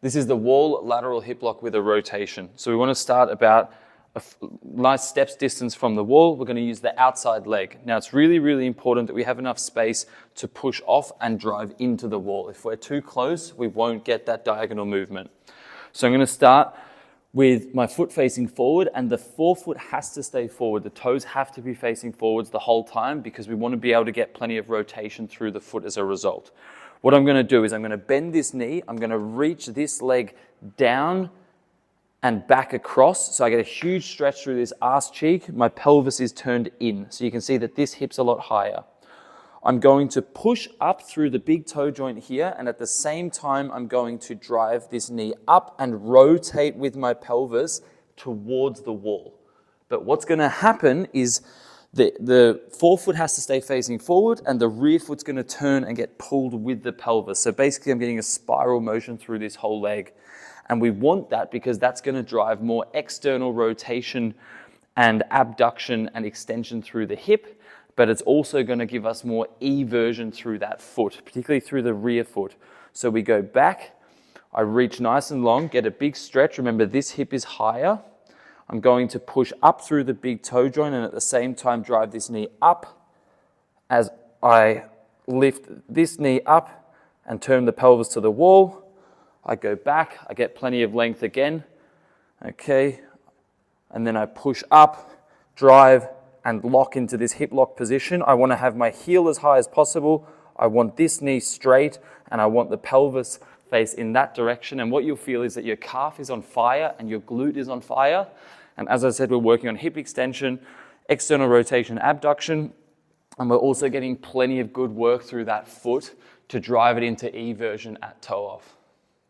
This is the wall lateral hip lock with a rotation. So we want to start about a nice steps distance from the wall. We're going to use the outside leg. Now it's really, really important that we have enough space to push off and drive into the wall. If we're too close, we won't get that diagonal movement. So I'm going to start with my foot facing forward, and the forefoot has to stay forward. The toes have to be facing forwards the whole time because we want to be able to get plenty of rotation through the foot as a result. What I'm going to do is I'm going to bend this knee. I'm going to reach this leg down and back across. So I get a huge stretch through this arse cheek. My pelvis is turned in. So you can see that this hip's a lot higher. I'm going to push up through the big toe joint here, and at the same time, I'm going to drive this knee up and rotate with my pelvis towards the wall. But what's going to happen is the forefoot has to stay facing forward, and the rear foot's going to turn and get pulled with the pelvis. So basically, I'm getting a spiral motion through this whole leg. And we want that because that's going to drive more external rotation and abduction and extension through the hip, but it's also going to give us more eversion through that foot, particularly through the rear foot. So we go back, I reach nice and long, get a big stretch. Remember, this hip is higher. I'm going to push up through the big toe joint and at the same time drive this knee up as I lift this knee up and turn the pelvis to the wall. I go back, I get plenty of length again, okay, and then I push up, drive, and lock into this hip lock position. I want to have my heel as high as possible. I want this knee straight, and I want the pelvis face in that direction. And what you'll feel is that your calf is on fire and your glute is on fire. And as I said, we're working on hip extension, external rotation, abduction, and we're also getting plenty of good work through that foot to drive it into eversion at toe off.